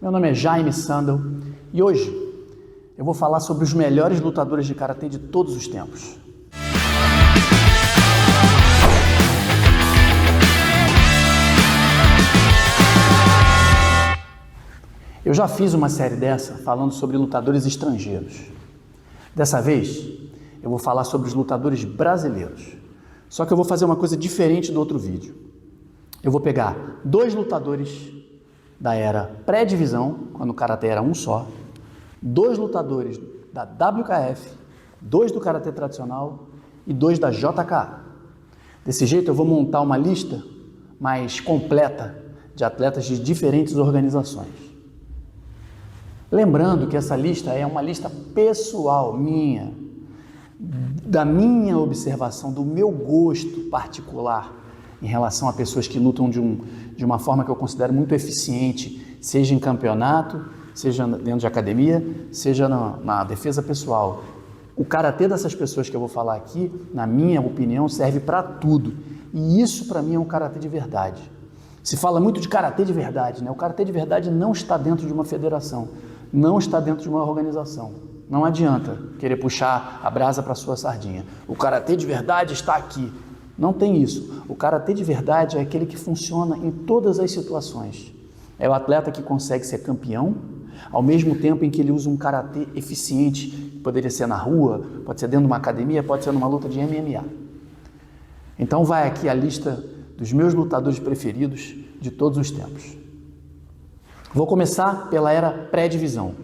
Meu nome é Jaime Sandel e hoje eu vou falar sobre os melhores lutadores de karatê de todos os tempos. Eu já fiz uma série dessa falando sobre lutadores estrangeiros. Dessa vez eu vou falar sobre os lutadores brasileiros. Só que eu vou fazer uma coisa diferente do outro vídeo. Eu vou pegar dois lutadores da era pré-divisão, quando o karatê era um só, dois lutadores da WKF, dois do karatê tradicional e dois da JKA. Desse jeito eu vou montar uma lista mais completa de atletas de diferentes organizações. Lembrando que essa lista é uma lista pessoal minha, da minha observação, do meu gosto particular em relação a pessoas que lutam de uma forma que eu considero muito eficiente, seja em campeonato, seja dentro de academia, seja na defesa pessoal. O karatê dessas pessoas que eu vou falar aqui, na minha opinião, serve para tudo. E isso para mim é um karatê de verdade. Se fala muito de karatê de verdade, né? O karatê de verdade não está dentro de uma federação, não está dentro de uma organização. Não adianta querer puxar a brasa para a sua sardinha. O karatê de verdade está aqui. Não tem isso. O karatê de verdade é aquele que funciona em todas as situações. É o atleta que consegue ser campeão, ao mesmo tempo em que ele usa um karatê eficiente, poderia ser na rua, pode ser dentro de uma academia, pode ser numa luta de MMA. Então vai aqui a lista dos meus lutadores preferidos de todos os tempos. Vou começar pela era pré-divisão.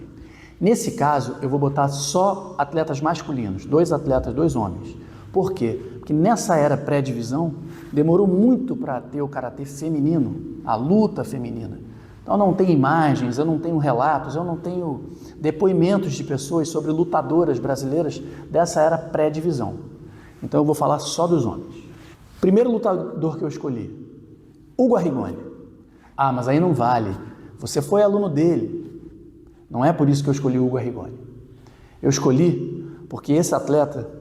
Nesse caso, eu vou botar só atletas masculinos, dois atletas, dois homens. Por quê? Porque nessa era pré-divisão, demorou muito para ter o karatê feminino, a luta feminina. Então não tem imagens, eu não tenho relatos, eu não tenho depoimentos de pessoas sobre lutadoras brasileiras dessa era pré-divisão. Então eu vou falar só dos homens. Primeiro lutador que eu escolhi, Hugo Arrigoni. Ah, mas aí não vale. Você foi aluno dele. Não é por isso que eu escolhi o Hugo Arrigoni. Eu escolhi porque esse atleta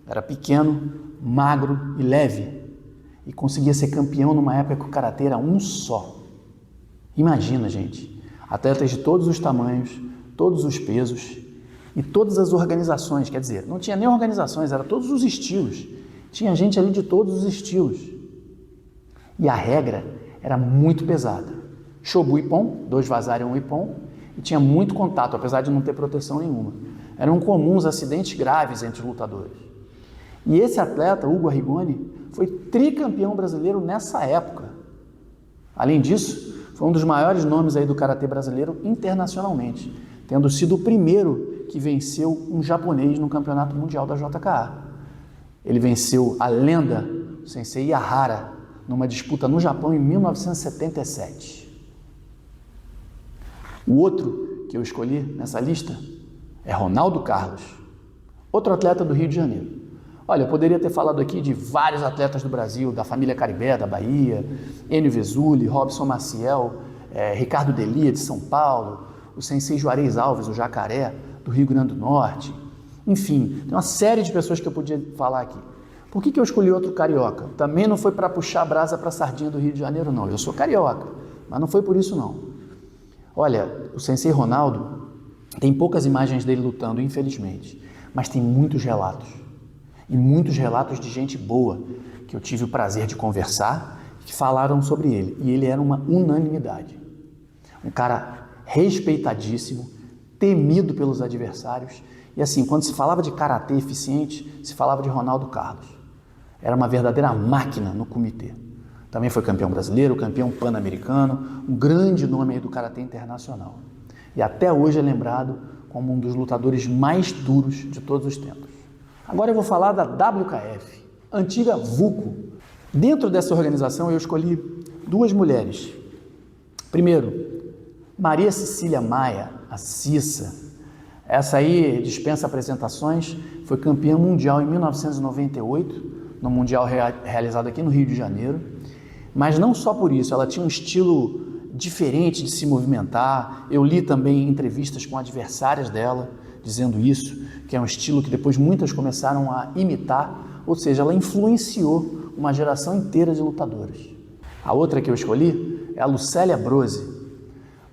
era pequeno, magro e leve e conseguia ser campeão numa época que o karatê era um só. Imagina, gente, atletas de todos os tamanhos, todos os pesos e todas as organizações, quer dizer, não tinha nem organizações, era todos os estilos. Tinha gente ali de todos os estilos. E a regra era muito pesada. Shobu Ippon, 2 vazari 1 Ippon, e tinha muito contato, apesar de não ter proteção nenhuma. Eram comuns acidentes graves entre os lutadores. E esse atleta, Hugo Arrigoni, foi tricampeão brasileiro nessa época. Além disso, foi um dos maiores nomes aí do karatê brasileiro internacionalmente, tendo sido o primeiro que venceu um japonês no campeonato mundial da JKA. Ele venceu a lenda, o sensei Ihahara, numa disputa no Japão em 1977. O outro que eu escolhi nessa lista é Ronaldo Carlos, outro atleta do Rio de Janeiro. Olha, eu poderia ter falado aqui de vários atletas do Brasil, da família Caribé, da Bahia, Enio Vesuli, Robson Maciel, Ricardo Delia, de São Paulo, o sensei Juarez Alves, o Jacaré, do Rio Grande do Norte. Enfim, tem uma série de pessoas que eu podia falar aqui. Por que eu escolhi outro carioca? Também não foi para puxar a brasa para a sardinha do Rio de Janeiro, não. Eu sou carioca, mas não foi por isso, não. Olha, o sensei Ronaldo, tem poucas imagens dele lutando, infelizmente, mas tem muitos relatos. E muitos relatos de gente boa, que eu tive o prazer de conversar, que falaram sobre ele. E ele era uma unanimidade. Um cara respeitadíssimo, temido pelos adversários. E assim, quando se falava de karatê eficiente, se falava de Ronaldo Carlos. Era uma verdadeira máquina no comitê. Também foi campeão brasileiro, campeão pan-americano, um grande nome aí do karatê internacional. E até hoje é lembrado como um dos lutadores mais duros de todos os tempos. Agora eu vou falar da WKF, antiga VUCO. Dentro dessa organização eu escolhi duas mulheres. Primeiro, Maria Cecília Maia, a Cissa. Essa aí dispensa apresentações, foi campeã mundial em 1998, no Mundial realizado aqui no Rio de Janeiro. Mas não só por isso, ela tinha um estilo diferente de se movimentar. Eu li também entrevistas com adversárias dela, dizendo isso, que é um estilo que depois muitas começaram a imitar, ou seja, ela influenciou uma geração inteira de lutadoras. A outra que eu escolhi é a Lucélia Brose.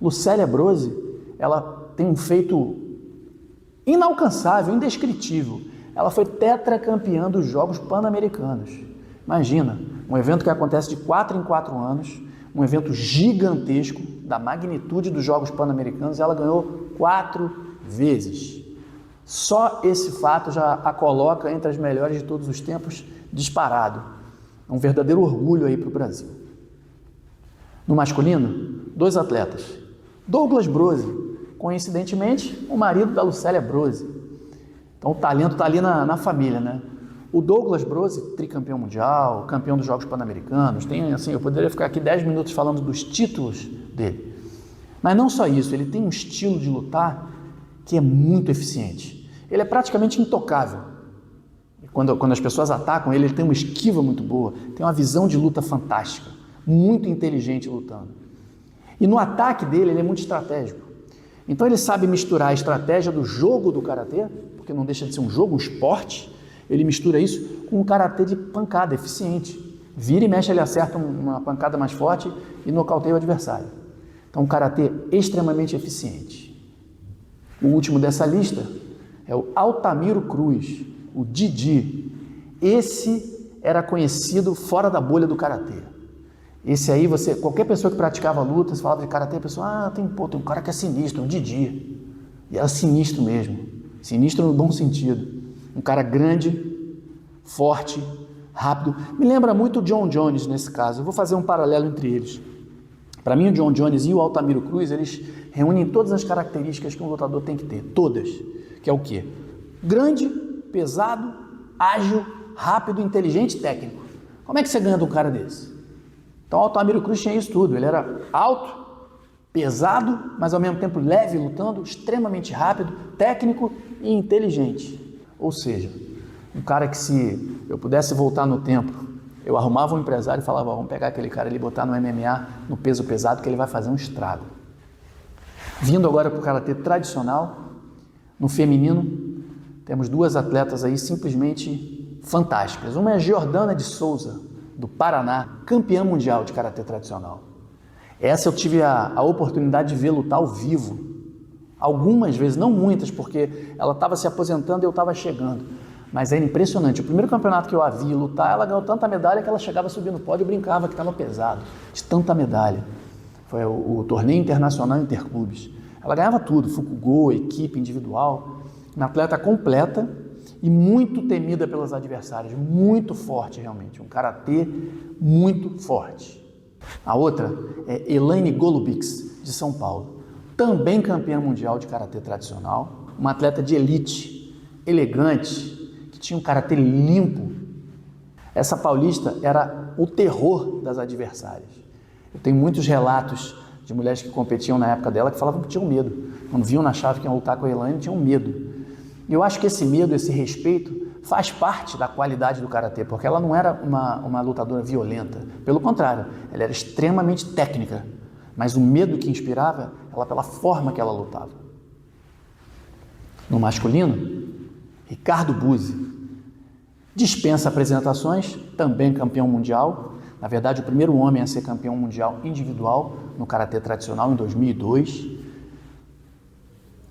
Lucélia Brose, ela tem um feito inalcançável, indescritível. Ela foi tetracampeã dos Jogos Pan-Americanos. Imagina, um evento que acontece de 4 em 4 anos, um evento gigantesco, da magnitude dos Jogos Pan-Americanos, ela ganhou 4 vezes. Só esse fato já a coloca entre as melhores de todos os tempos, disparado. É um verdadeiro orgulho aí para o Brasil. No masculino, 2 atletas. Douglas Brose, coincidentemente, o marido da Lucélia Brose. Então o talento está ali na família, né? O Douglas Brose, tricampeão mundial, campeão dos Jogos Pan-Americanos, tem assim, eu poderia ficar aqui 10 minutos falando dos títulos dele. Mas não só isso, ele tem um estilo de lutar que é muito eficiente. Ele é praticamente intocável. Quando as pessoas atacam ele tem uma esquiva muito boa, tem uma visão de luta fantástica, muito inteligente lutando. E no ataque dele, ele é muito estratégico. Então ele sabe misturar a estratégia do jogo do karatê, porque não deixa de ser um jogo, um esporte, ele mistura isso com um karatê de pancada, eficiente. Vira e mexe, ele acerta uma pancada mais forte e nocauteia o adversário. Então um karatê extremamente eficiente. O último dessa lista é o Altamiro Cruz, o Didi. Esse era conhecido fora da bolha do karatê. Esse aí, qualquer pessoa que praticava luta, você falava de karatê, a pessoa, tem um cara que é sinistro, o Didi. E era sinistro mesmo, sinistro no bom sentido. Um cara grande, forte, rápido. Me lembra muito o John Jones nesse caso. Eu vou fazer um paralelo entre eles. Para mim, o John Jones e o Altamiro Cruz, eles reúnem todas as características que um lutador tem que ter. Todas. Que é o quê? Grande, pesado, ágil, rápido, inteligente e técnico. Como é que você ganha de um cara desse? Então, o Altamiro Cruz tinha isso tudo. Ele era alto, pesado, mas ao mesmo tempo leve, lutando, extremamente rápido, técnico e inteligente. Ou seja, um cara que, se eu pudesse voltar no tempo, eu arrumava um empresário e falava, vamos pegar aquele cara ali e botar no MMA, no peso pesado, que ele vai fazer um estrago. Vindo agora para o karatê tradicional, no feminino, temos 2 atletas aí simplesmente fantásticas. Uma é a Giordana de Souza, do Paraná, campeã mundial de karatê tradicional. Essa eu tive a oportunidade de ver lutar ao vivo. Algumas vezes, não muitas, porque ela estava se aposentando e eu estava chegando. Mas era impressionante. O primeiro campeonato que eu a vi lutar, ela ganhou tanta medalha que ela chegava a subir no pódio e brincava que estava pesado, de tanta medalha. Foi o torneio internacional interclubes. Ela ganhava tudo, Fukugou, equipe, individual. Uma atleta completa e muito temida pelos adversários, muito forte realmente, um karatê muito forte. A outra é Elaine Golubics, de São Paulo, também campeã mundial de karatê tradicional, uma atleta de elite, elegante, que tinha um karatê limpo. Essa paulista era o terror das adversárias. Eu tenho muitos relatos de mulheres que competiam na época dela que falavam que tinham medo. Quando viam na chave que iam lutar com a Elaine, tinham medo. E eu acho que esse medo, esse respeito, faz parte da qualidade do karatê, porque ela não era uma lutadora violenta. Pelo contrário, ela era extremamente técnica, mas o medo que inspirava ela pela forma que ela lutava. No masculino, Ricardo Buzzi, dispensa apresentações, também campeão mundial, na verdade o primeiro homem a ser campeão mundial individual no karatê tradicional em 2002,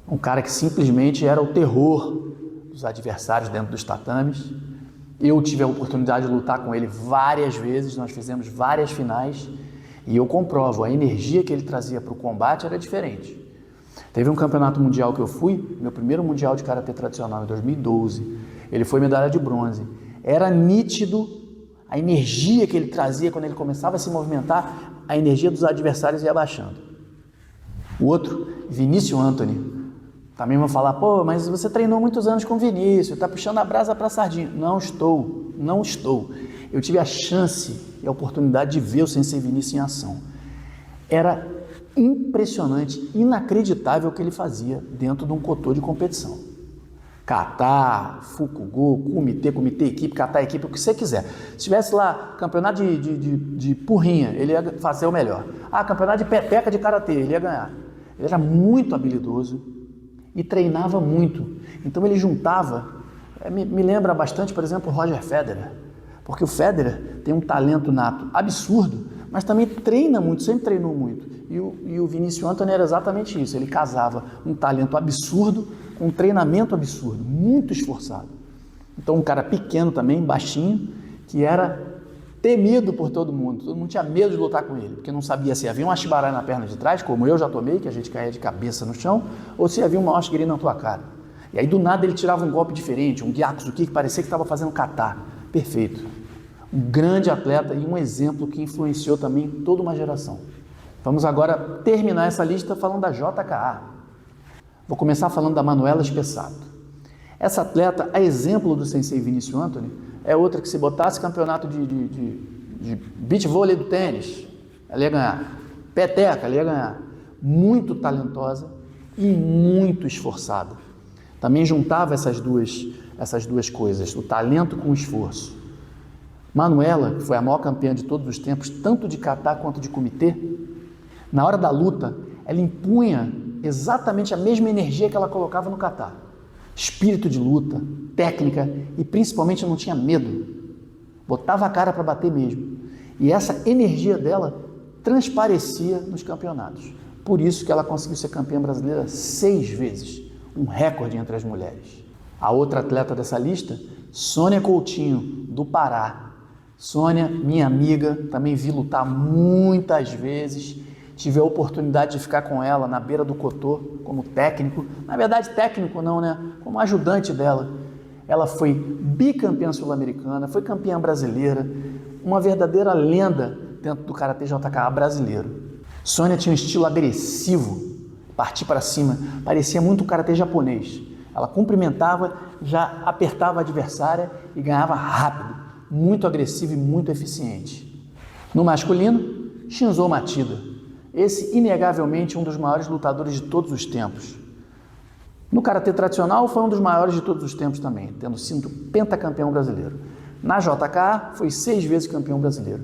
um cara que simplesmente era o terror dos adversários dentro dos tatames. Eu tive a oportunidade de lutar com ele várias vezes, nós fizemos várias finais e eu comprovo, a energia que ele trazia para o combate era diferente. Teve um campeonato mundial que eu fui, meu primeiro mundial de karatê tradicional em 2012, ele foi medalha de bronze. Era nítido a energia que ele trazia quando ele começava a se movimentar, a energia dos adversários ia baixando. O outro, Vinícius Antony, também vão falar, mas você treinou muitos anos com o Vinícius, está puxando a brasa para a sardinha. Não estou. Eu tive a chance e a oportunidade de ver o Sensei Vinícius em ação. Era impressionante, inacreditável o que ele fazia dentro de um kotô de competição. Kata, Fukugou, comitê, equipe, kata, equipe, o que você quiser. Se tivesse lá campeonato de porrinha, ele ia fazer o melhor. Campeonato de pepeca de karatê, ele ia ganhar. Ele era muito habilidoso e treinava muito. Então ele juntava, me lembra bastante, por exemplo, o Roger Federer, porque o Federer tem um talento nato absurdo, mas também treina muito, sempre treinou muito. E o Vinícius Antony era exatamente isso, ele casava um talento absurdo com um treinamento absurdo, muito esforçado. Então um cara pequeno também, baixinho, que era temido por todo mundo tinha medo de lutar com ele, porque não sabia se havia um ashibarai na perna de trás, como eu já tomei, que a gente caía de cabeça no chão, ou se havia uma oshigerin na tua cara. E aí do nada ele tirava um golpe diferente, um Gyakuzuki que parecia que estava fazendo kata. Perfeito. Um grande atleta e um exemplo que influenciou também toda uma geração. Vamos agora terminar essa lista falando da JKA. Vou começar falando da Manuela Espessato. Essa atleta, a exemplo do sensei Vinícius Antony, é outra que se botasse campeonato de beach vôlei do tênis, ela ia ganhar. Peteca, ela ia ganhar. Muito talentosa e muito esforçada. Também juntava essas duas coisas, o talento com o esforço. Manuela, que foi a maior campeã de todos os tempos, tanto de kata quanto de comitê, na hora da luta, ela impunha exatamente a mesma energia que ela colocava no kata. Espírito de luta, técnica e principalmente não tinha medo. Botava a cara para bater mesmo. E essa energia dela transparecia nos campeonatos. Por isso que ela conseguiu ser campeã brasileira 6 vezes, um recorde entre as mulheres. A outra atleta dessa lista, Sônia Coutinho, do Pará. Sônia, minha amiga, também vi lutar muitas vezes. Tive a oportunidade de ficar com ela na beira do cotô como técnico. Na verdade, técnico não, né? Como ajudante dela. Ela foi bicampeã sul-americana, foi campeã brasileira, uma verdadeira lenda dentro do Karatê JKA brasileiro. Sônia tinha um estilo agressivo, partir para cima, parecia muito um karatê japonês. Ela cumprimentava, já apertava a adversária e ganhava rápido, muito agressivo e muito eficiente. No masculino, Shinzo Matida. Esse, inegavelmente, um dos maiores lutadores de todos os tempos. No karatê tradicional, foi um dos maiores de todos os tempos também, tendo sido pentacampeão brasileiro. Na JKA, foi 6 vezes campeão brasileiro.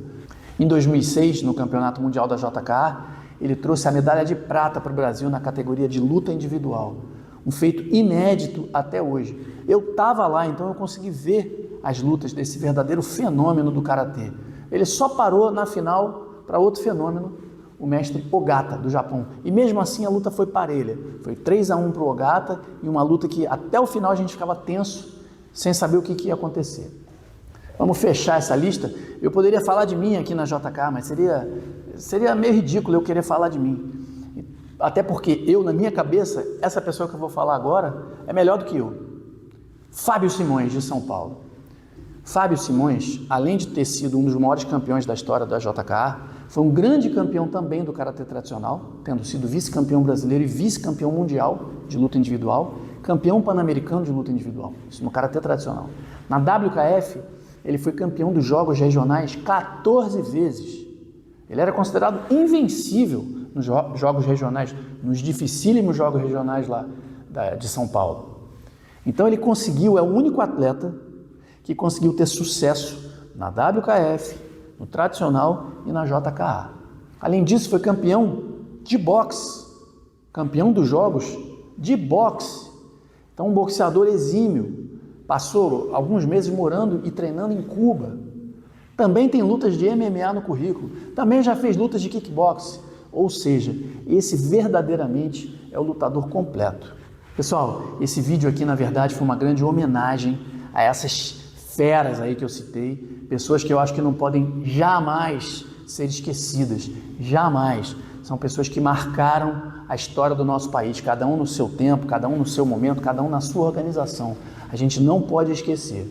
Em 2006, no Campeonato Mundial da JKA, ele trouxe a medalha de prata para o Brasil na categoria de luta individual. Um feito inédito até hoje. Eu estava lá, então eu consegui ver as lutas desse verdadeiro fenômeno do karatê. Ele só parou na final para outro fenômeno, o mestre Ogata, do Japão. E mesmo assim a luta foi parelha. Foi 3-1 para o Ogata e uma luta que até o final a gente ficava tenso, sem saber o que ia acontecer. Vamos fechar essa lista. Eu poderia falar de mim aqui na JK, mas seria meio ridículo eu querer falar de mim. Até porque eu, na minha cabeça, essa pessoa que eu vou falar agora é melhor do que eu. Fábio Simões, de São Paulo. Fábio Simões, além de ter sido um dos maiores campeões da história da JKA, foi um grande campeão também do karatê tradicional, tendo sido vice-campeão brasileiro e vice-campeão mundial de luta individual, campeão pan-americano de luta individual, isso no karatê tradicional. Na WKF, ele foi campeão dos Jogos Regionais 14 vezes. Ele era considerado invencível nos Jogos Regionais, nos dificílimos Jogos Regionais lá de São Paulo. Então ele conseguiu, é o único atleta que conseguiu ter sucesso na WKF, no tradicional e na JKA. Além disso, foi campeão de boxe, campeão dos jogos de boxe. Então, um boxeador exímio, passou alguns meses morando e treinando em Cuba. Também tem lutas de MMA no currículo, também já fez lutas de kickbox. Ou seja, esse verdadeiramente é o lutador completo. Pessoal, esse vídeo aqui, na verdade, foi uma grande homenagem a essas feras aí que eu citei, pessoas que eu acho que não podem jamais ser esquecidas, jamais. São pessoas que marcaram a história do nosso país, cada um no seu tempo, cada um no seu momento, cada um na sua organização. A gente não pode esquecer.